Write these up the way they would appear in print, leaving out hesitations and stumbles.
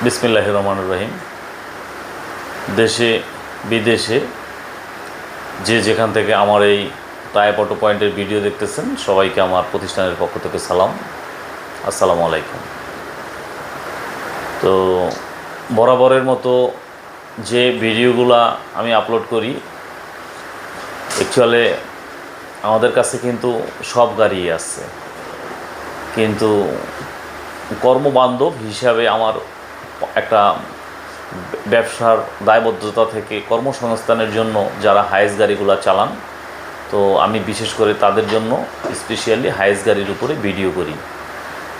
বিসমিল্লাহির রহমানির রহিম। দেশে বিদেশে যে যেখান থেকে আমার এই টাইপ অটো পয়েন্টের ভিডিও দেখতেছেন সবাইকে আমার প্রতিষ্ঠানের পক্ষ থেকে সালাম, আসসালামু আলাইকুম। তো বরাবরের মতো যে ভিডিওগুলা আমি আপলোড করি, অ্যাকচুয়ালি আমাদের কাছে কিন্তু সব গাড়ি আছে, কিন্তু কর্মবান্ধব হিসাবে আমার একটা ব্যবসার দায়বদ্ধতা থেকে কর্মসংস্থানের জন্য যারা হাইস গাড়িগুলো চালান, তো আমি বিশেষ করে তাদের জন্য স্পেশালি হাইস গাড়ির উপরে ভিডিও করি।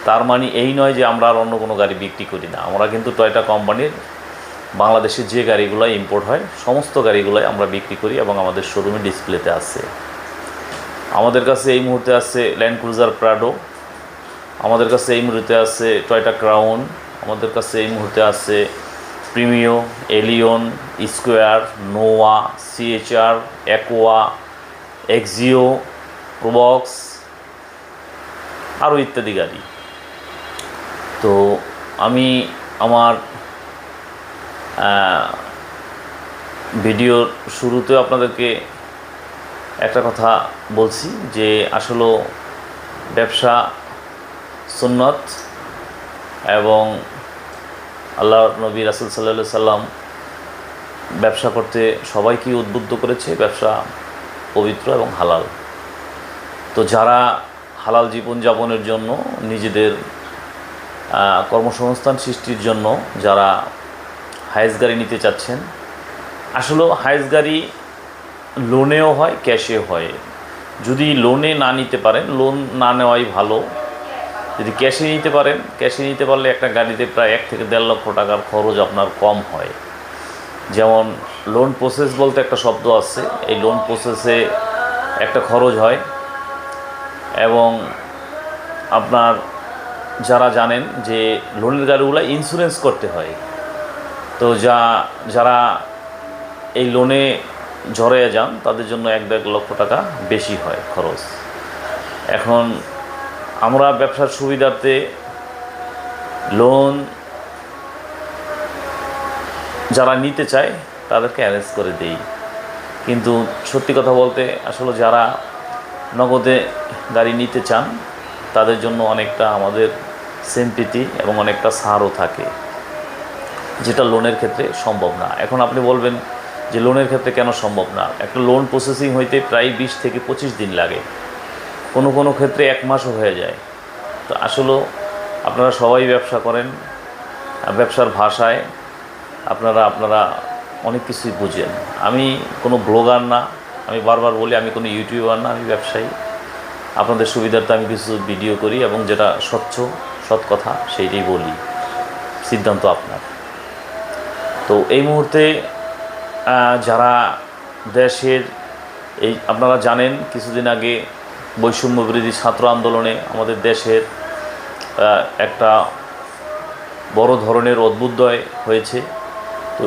তার মানে এই নয় যে আমরা আর অন্য কোনো গাড়ি বিক্রি করি না। আমরা কিন্তু টয়োটা কোম্পানির বাংলাদেশে যে গাড়িগুলো ইম্পোর্ট হয় সমস্ত গাড়িগুলোই আমরা বিক্রি করি এবং আমাদের শোরুমে ডিসপ্লেতে আছে। আমাদের কাছে এই মুহূর্তে আছে ল্যান্ড ক্রুজার প্রাডো, আমাদের কাছে এই মুহূর্তে আছে টয়োটা ক্রাউন, আমাদের কাছে এই মুহূর্তে আছে প্রিমিও, এলিয়ন, স্কোয়ার, নোয়া, সিএচআর, অ্যাকোয়া, এক্সিও, প্রোবক্স আরও ইত্যাদি গাড়ি। তো আমি আমার ভিডিওর শুরুতে আপনাদেরকে একটা কথা বলছি যে আসলে ব্যবসা সুন্নত এবং আল্লাহ নবী রাসূল সাল্লাল্লাহু আলাইহি সাল্লাম ব্যবসা করতে সবাইকে উদ্বুদ্ধ করেছে। ব্যবসা পবিত্র এবং হালাল। তো যারা হালাল জীবনযাপনের জন্য নিজেদের কর্মসংস্থান সৃষ্টির জন্য যারা হাইস গাড়ি নিতে চাচ্ছেন, আসলে হাইস গাড়ি লোনেও হয়, ক্যাশেও হয়। যদি লোনে না নিতে পারেন, লোন না নেওয়াই ভালো। যদি ক্যাশে নিতে পারেন, ক্যাশে নিতে পারলে একটা গাড়িতে প্রায় 1 থেকে 1.5 লক্ষ টাকার খরচ আপনার কম হয়। যেমন লোন প্রসেস বলতে একটা শব্দ আছে, এই লোন প্রসেসে একটা খরচ হয় এবং আপনার যারা জানেন যে লোনের গাড়িগুলো ইন্স্যুরেন্স করতে হয়, তো যারা এই লোনে জড়িয়ে যান তাদের জন্য 1-1.5 লক্ষ টাকা বেশি হয় খরচ। এখন আমরা ব্যবসার সুবিধার্থে লোন যারা নিতে চায় তাদেরকে অ্যারেঞ্জ করে দেই, কিন্তু সত্যি কথা বলতে আসলে যারা নগদে গাড়ি নিতে চান তাদের জন্য অনেকটা আমাদের সিম্পিতি এবং অনেকটা ছাড়ও থাকে, যেটা লোনের ক্ষেত্রে সম্ভব না। এখন আপনি বলবেন যে লোনের ক্ষেত্রে কেন সম্ভব না? একটা লোন প্রসেসিং হইতে প্রায় 20 থেকে 25 দিন লাগে, কোনো কোনো ক্ষেত্রে 1 মাসও হয়ে যায়। তো আসলে আপনারা সবাই ব্যবসা করেন, ব্যবসার ভাষায় আপনারা অনেক কিছুই বুঝেন। আমি কোনো ব্লগার না, আমি বারবার বলি আমি কোনো ইউটিউবার না, আমি ব্যবসায়ী। আপনাদের সুবিধার্থে আমি কিছু ভিডিও করি এবং যেটা সৎ কথা সেইটাই বলি, সিদ্ধান্ত আপনার। তো এই মুহূর্তে যারা দেশের এই আপনারা জানেন কিছুদিন আগে বৈষম্য বিরোধী ছাত্র আন্দোলনে আমাদের দেশের একটা বড় ধরনের অভ্যুদয় হয়েছে। তো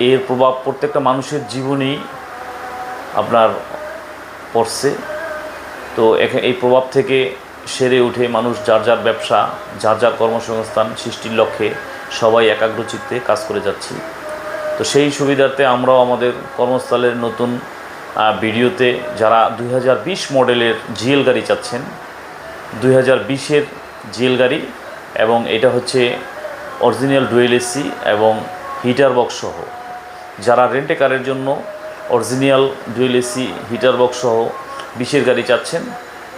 এর প্রভাব প্রত্যেকটা মানুষের জীবনেই আপনার পড়ছে। তো এই প্রভাব থেকে সেরে উঠে মানুষ যার যার ব্যবসা, যার যার কর্মসংস্থান সৃষ্টির লক্ষ্যে সবাই একাগ্রচিত্তে কাজ করে যাচ্ছি। তো সেই সুবিধার্থে আমরাও আমাদের কর্মস্থলের নতুন ভিডিওতে যারা 2020 মডেলের জিএল গাড়ি চাচ্ছেন, 2020-এর জিএল গাড়ি, এবং এটা হচ্ছে অরিজিনাল ডুয়েল এসি এবং হিটার বক্স সহ, যারা রেন্টে কারের জন্য original dual AC heater box সহ 20-এর গাড়ি চাচ্ছেন,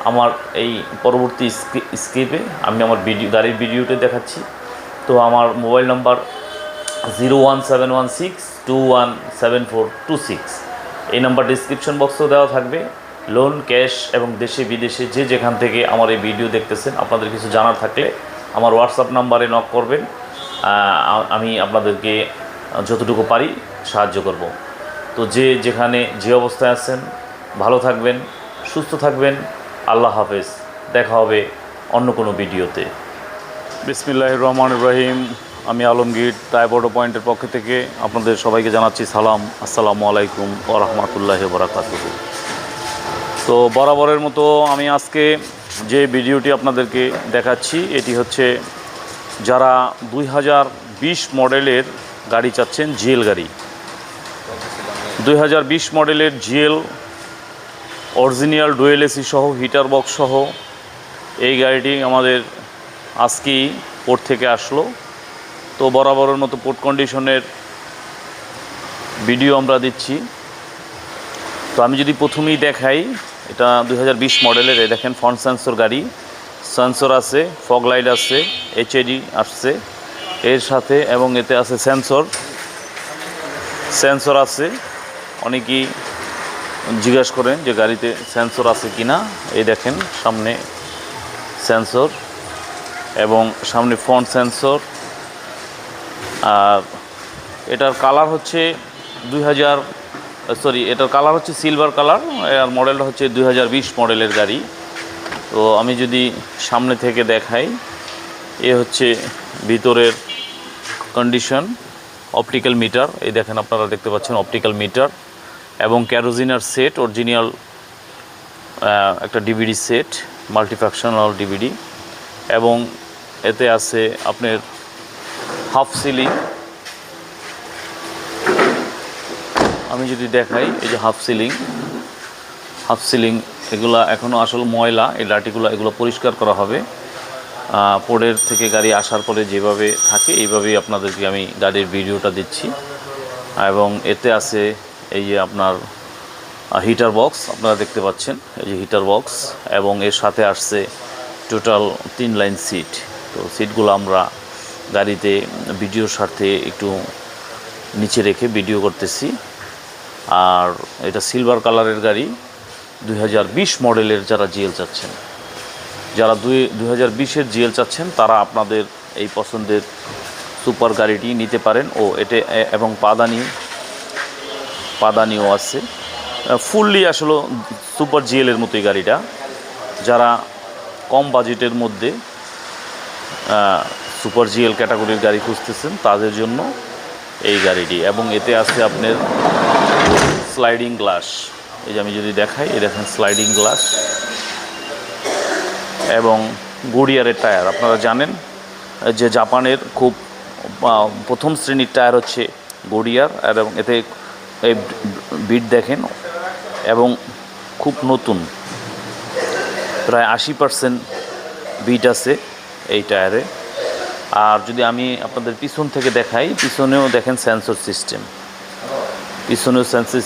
আমার এই পরবর্তী স্ক্রিপে আমি আমার গাড়ির ভিডিওতে দেখাচ্ছি। তো আমার মোবাইল নাম্বার 01716217426, এই নাম্বার ডিসক্রিপশন বক্সেও দেওয়া থাকবে। লোন, ক্যাশ এবং দেশে বিদেশে যে যেখান থেকে আমার এই ভিডিও দেখতেছেন, আপনাদের কিছু জানার থাকলে আমার হোয়াটসঅ্যাপ নাম্বারে নক করবেন, আমি আপনাদেরকে যতটুকু পারি সাহায্য করব। তো যে যেখানে যে অবস্থায় আছেন ভালো থাকবেন, সুস্থ থাকবেন। আল্লাহ হাফেজ, দেখা হবে অন্য কোনো ভিডিওতে। বিসমিল্লাহির রহমানির রহিম। আমি আলমগীর টাইপ অটো পয়েন্টের পক্ষ থেকে আপনাদের সবাইকে জানাচ্ছি সালাম, আসসালামু আলাইকুম ওয়া রাহমাতুল্লাহি ওয়া বারাকাতুহু। তো বরাবরের মতো আমি আজকে যে ভিডিওটি আপনাদেরকে দেখাচ্ছি এটি হচ্ছে যারা 2020 মডেলের গাড়ি চাচ্ছেন, জিএল গাড়ি 2020 মডেলের জিএল অরিজিনাল ডুয়েল এসি সহ হিটার বক্স সহ এই গাড়িটি আমাদের আজকেই পোর্ট থেকে আসলো। তো বরাবরের মতো পোর্ট কন্ডিশনের ভিডিও আমরা দিচ্ছি। তো আমি যদি প্রথমেই দেখাই, এটা 2020 মডেলের। এই দেখেন ফ্রন্ট সেন্সর গাড়ি, সেন্সর আছে, ফগ লাইট আছে, এইচআইডি আসছে এর সাথে, এবং এতে আছে সেন্সর আছে। অনেকেই জিজ্ঞাসা করেন যে গাড়িতে সেন্সর আছে কি না। এই দেখেন সামনে সেন্সর এবং সামনে ফ্রন্ট সেন্সর। আর এটার কালার হচ্ছে এটার কালার হচ্ছে সিলভার কালার, আর মডেলটা হচ্ছে 2020 মডেলের গাড়ি। তো আমি যদি সামনে থেকে দেখাই, এ হচ্ছে ভিতরের কন্ডিশন। অপটিক্যাল মিটার, এই দেখেন আপনারা দেখতে পাচ্ছেন অপটিক্যাল মিটার, এবং ক্যারোজিনার সেট, অরিজিনাল একটা ডিভিডি সেট, মাল্টিফ্যাকশনাল ডিভিডি, এবং এতে আছে আপনার হাফ সিলিং। আমি যদি দেখাই, এই যে হাফ সিলিং এগুলো এখনও আসলে ময়লা, এই লাঠিগুলো এগুলো পরিষ্কার করা হবে। পোর্টের থেকে গাড়ি আসার পরে যেভাবে থাকে এইভাবেই আপনাদেরকে আমি গাড়ির ভিডিওটা দিচ্ছি। এবং এতে আছে এই যে আপনার হিটার বক্স, আপনারা দেখতে পাচ্ছেন এই যে হিটার বক্স, এবং এর সাথে আসছে টোটাল 3 লাইন সিট। তো সিটগুলো আমরা গাড়িতে ভিডিওর স্বার্থে একটু নিচে রেখে ভিডিও করতেছি। আর এটা সিলভার কালারের গাড়ি 2020 মডেলের। যারা জিএল চাচ্ছেন, যারা 2020-এর জিএল চাচ্ছেন, তারা আপনাদের এই পছন্দের সুপার গাড়িটি নিতে পারেন। এবং পাদানিও আছে, ফুললি আসলে সুপার জিএলের মতোই গাড়িটা। যারা কম বাজেটের মধ্যে সুপার জিএল ক্যাটাগরির গাড়ি খুঁজতেছেন, তাদের জন্য এই গাড়িটি। এবং এতে আছে আপনার স্লাইডিং গ্লাস। এই যে আমি যদি দেখাই, এই দেখেন স্লাইডিং গ্লাস, এবং গুডিয়ারের টায়ার। আপনারা জানেন যে জাপানের খুব প্রথম শ্রেণীর টায়ার হচ্ছে গুডিয়ার, এবং এতে এই বিট দেখেন, এবং খুব নতুন, প্রায় 80% বিট আছে এই টায়ারে। আর যদি আমি আপনাদের পিছন থেকে দেখাই, পিছনেও দেখেন সেন্সর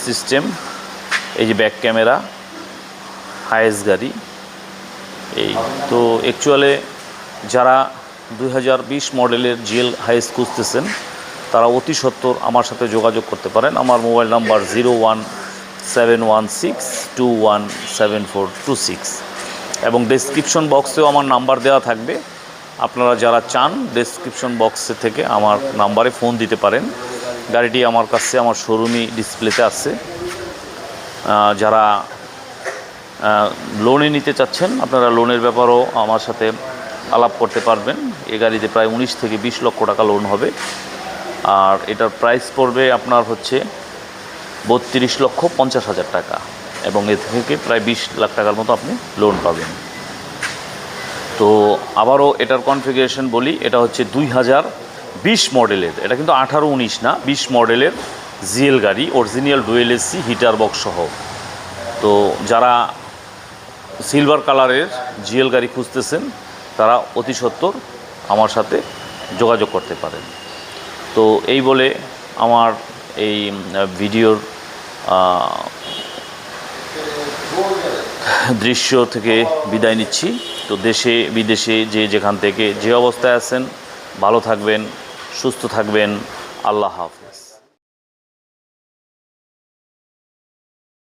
সিস্টেম, এই যে ব্যাক ক্যামেরা, হাইয়েস্ট গাড়ি। এই তো অ্যাকচুয়ালি যারা 2020 মডেলের জিএল হাইয়েস্ট খুঁজতেছেন, তারা অতি সত্বর আমার সাথে যোগাযোগ করতে পারেন। আমার মোবাইল নাম্বার 01716217426, এবং ডেসক্রিপশন বক্সেও আমার নাম্বার দেওয়া থাকবে। আপনারা যারা চান, ডেসক্রিপশন বক্সে থেকে আমার নাম্বারে ফোন দিতে পারেন। গাড়িটি আমার কাছে আমার শোরুমই ডিসপ্লেতে আছে। যারা লোনে নিতে চাচ্ছেন, আপনারা লোনের ব্যাপারেও আমার সাথে আলাপ করতে পারবেন। এই গাড়িতে প্রায় 19 থেকে 20 লক্ষ টাকা লোন হবে। আর এটার প্রাইস পড়বে আপনার হচ্ছে 32,50,000 টাকা, এবং এ থেকে প্রায় 20 লাখ টাকার মতো আপনি লোন পাবেন। তো আবারও এটার কনফিগারেশন বলি, এটা হচ্ছে 2020 মডেলের, এটা কিন্তু 18-19 না, 20 মডেলের জিএল গাড়ি, original dual AC heater box সহ। তো যারা সিলভার কালারের জিএল গাড়ি খুঁজতেছেন, তারা অতি সত্বর আমার সাথে যোগাযোগ করতে পারেন। তো এই বলে আমার এই ভিডিওর দৃশ্য থেকে বিদায় নিচ্ছি। তো দেশে বিদেশে যেখান থেকে যে অবস্থায় আছেন, ভালো থাকবেন, সুস্থ থাকবেন। আল্লাহ হাফেজ।